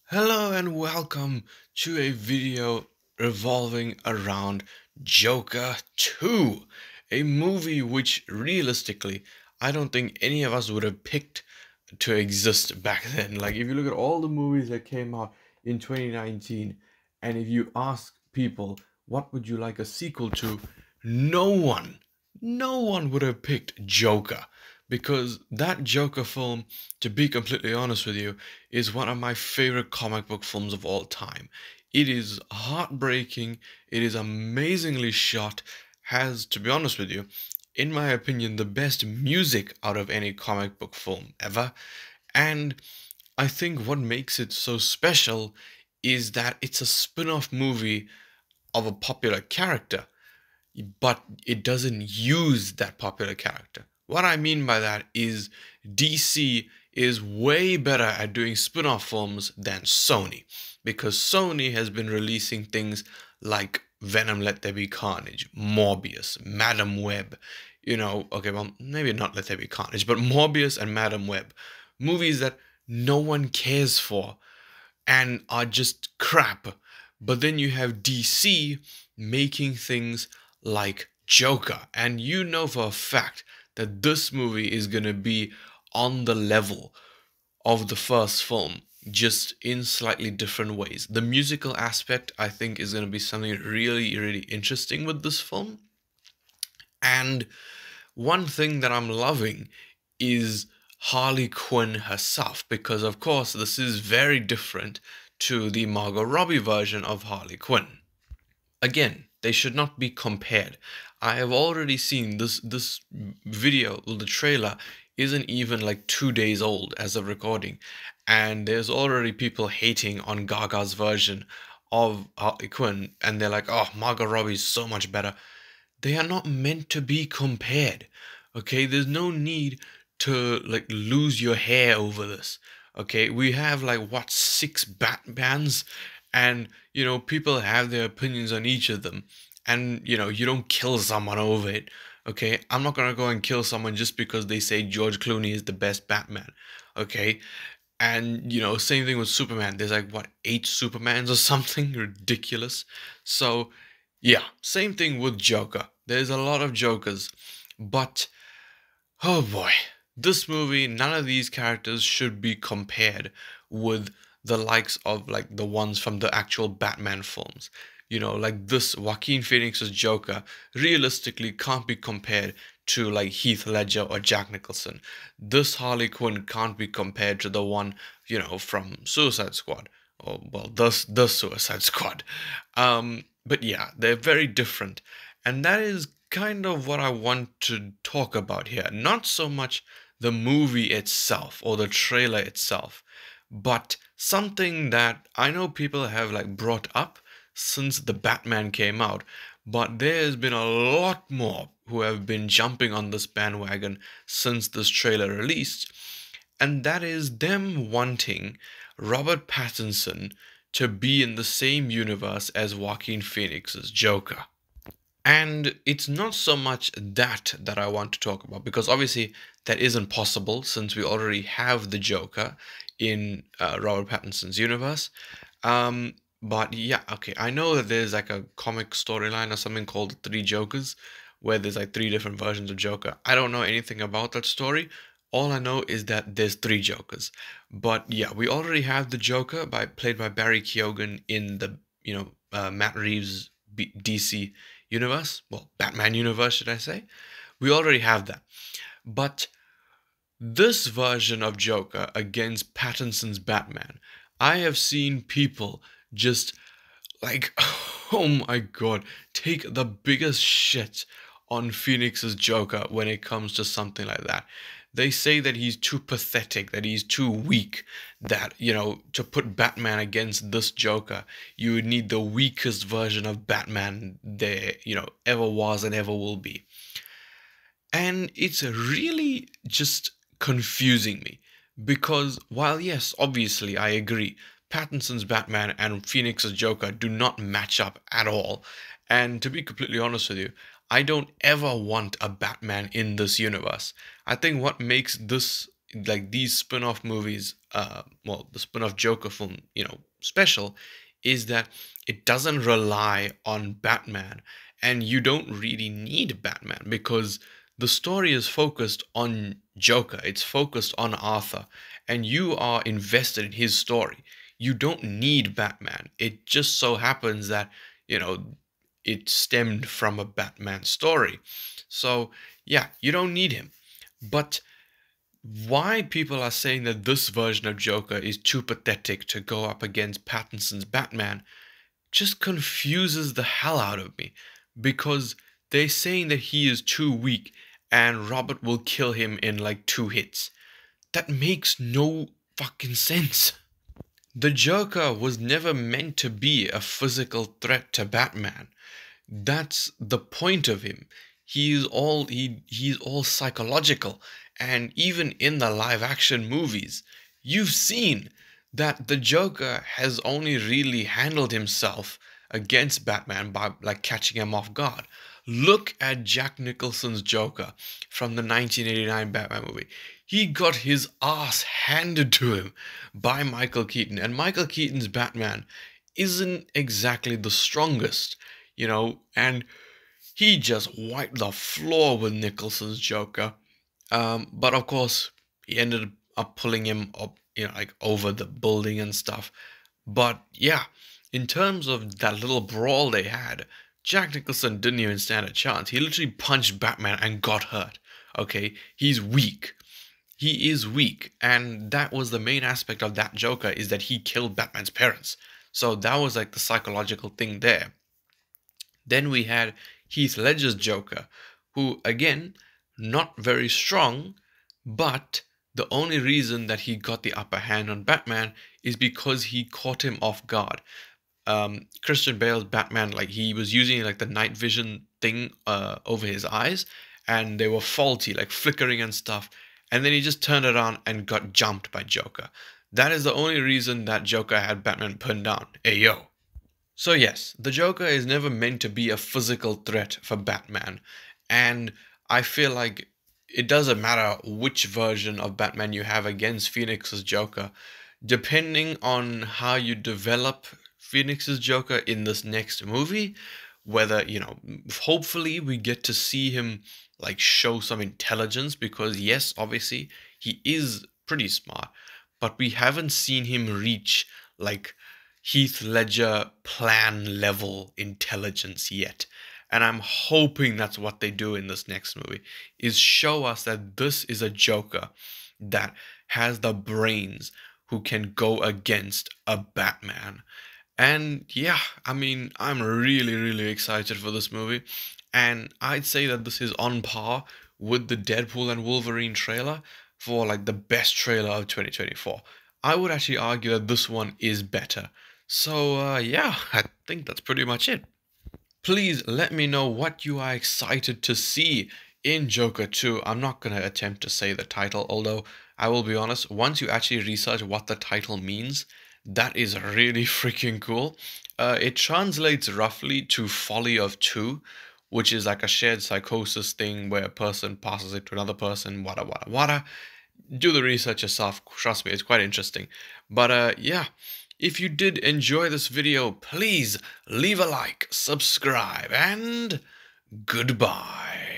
Hello and welcome to a video revolving around Joker 2, a movie which realistically I don't think any of us would have picked to exist back then. Like if you look at all the movies that came out in 2019 and if you ask people what would you like a sequel to, no one no one would have picked Joker because that Joker film, to be completely honest with you, is one of my favorite comic book films of all time. It is heartbreaking, it is amazingly shot, has, to be honest with you, in my opinion, the best music out of any comic book film ever. And I think what makes it so special is that it's a spin off movie of a popular character, but it doesn't use that popular character. What I mean by that is DC is way better at doing spin off films than Sony because Sony has been releasing things like Venom Let There Be Carnage, Morbius, Madam Web. Okay, well, maybe not Let There Be Carnage, but Morbius and Madam Web. Movies that no one cares for and are just crap. But then you have DC making things like Joker, and you know for a fact that this movie is going to be on the level of the first film, just in slightly different ways. The musical aspect, I think, is going to be something really, really interesting with this film. And one thing that I'm loving is Harley Quinn herself, because of course this is very different to the Margot Robbie version of Harley Quinn. Again, they should not be compared. I have already seen this video, well, the trailer isn't even like 2 days old as of recording, and there's already people hating on Gaga's version of Harley Quinn, and they're like, "Oh, Margot Robbie's so much better." They are not meant to be compared. Okay, there's no need to like lose your hair over this. Okay, we have like what, six Batmans, and people have their opinions on each of them, and you don't kill someone over it. Okay, I'm not gonna go and kill someone just because they say George Clooney is the best Batman. Okay, and same thing with Superman. There's like what, eight Supermans or something ridiculous. So yeah, same thing with Joker. There's a lot of Jokers, but oh boy, this movie, none of these characters should be compared with the likes of like the ones from the actual Batman films. Like this Joaquin Phoenix's Joker realistically can't be compared to like Heath Ledger or Jack Nicholson. This Harley Quinn can't be compared to the one, from Suicide Squad. Or well, the Suicide Squad. But yeah, they're very different. And that is kind of what I want to talk about here. Not so much the movie itself or the trailer itself, but something that I know people have like brought up since the Batman came out, but there's been a lot more who have been jumping on this bandwagon since this trailer released, and that is them wanting Robert Pattinson to be in the same universe as Joaquin Phoenix's Joker. And it's not so much that I want to talk about because obviously that isn't possible since we already have the Joker in Robert Pattinson's universe. But yeah, okay, I know that there's like a comic storyline or something called Three Jokers, where there's like three different versions of Joker. I don't know anything about that story. All I know is that there's three Jokers. But yeah, we already have the Joker played by Barry Keoghan in the Matt Reeves DC universe, well, Batman universe, should I say? We already have that. But this version of Joker against Pattinson's Batman, I have seen people just like, oh my god, take the biggest shit on Phoenix's Joker when it comes to something like that. They say that he's too pathetic, that he's too weak, that, to put Batman against this Joker, you would need the weakest version of Batman there, ever was and ever will be. And it's really just confusing me because while, yes, obviously I agree, Pattinson's Batman and Phoenix's Joker do not match up at all. And to be completely honest with you, I don't ever want a Batman in this universe. I think what makes this like these spin-off movies, well, the spin-off Joker film, special, is that it doesn't rely on Batman, and you don't really need Batman because the story is focused on Joker. It's focused on Arthur, and you are invested in his story. You don't need Batman. It just so happens that, you know, it stemmed from a Batman story. So, yeah, you don't need him. But why people are saying that this version of Joker is too pathetic to go up against Pattinson's Batman just confuses the hell out of me, because they're saying that he is too weak and Robert will kill him in like 2 hits. That makes no fucking sense. The Joker was never meant to be a physical threat to Batman. That's the point of him. He's all psychological. And even in the live action movies, you've seen that the Joker has only really handled himself against Batman by like catching him off guard. Look at Jack Nicholson's Joker from the 1989 Batman movie. He got his ass handed to him by Michael Keaton, and Michael Keaton's Batman isn't exactly the strongest, and he just wiped the floor with Nicholson's Joker. But of course, he ended up pulling him up, like over the building and stuff. But yeah, in terms of that little brawl they had, Jack Nicholson didn't even stand a chance. He literally punched Batman and got hurt. Okay, he's weak. He is weak, and that was the main aspect of that Joker, is that he killed Batman's parents. So that was like the psychological thing there. Then we had Heath Ledger's Joker, who again, not very strong, but the only reason that he got the upper hand on Batman is because he caught him off guard. Christian Bale's Batman, like he was using like the night vision thing over his eyes, and they were faulty, like flickering and stuff. And then he just turned around and got jumped by Joker. That is the only reason that Joker had Batman pinned down. Hey yo. So yes, the Joker is never meant to be a physical threat for Batman. And I feel like it doesn't matter which version of Batman you have against Phoenix's Joker. Depending on how you develop Phoenix's Joker in this next movie, whether, hopefully we get to see him like show some intelligence, because yes, obviously he is pretty smart, but we haven't seen him reach like Heath Ledger plan level intelligence yet. And I'm hoping that's what they do in this next movie, is show us that this is a Joker that has the brains, who can go against a Batman. And yeah, I mean, I'm really, really excited for this movie. And I'd say that this is on par with the Deadpool and Wolverine trailer for like the best trailer of 2024. I would actually argue that this one is better. So yeah, I think that's pretty much it. Please let me know what you are excited to see in Joker 2. I'm not going to attempt to say the title, although I will be honest, once you actually research what the title means, that is really freaking cool. It translates roughly to Folie of Two, which is like a shared psychosis thing where a person passes it to another person, wada wada wada. Do the research yourself, trust me, it's quite interesting. But yeah, if you did enjoy this video, please leave a like, subscribe, and goodbye.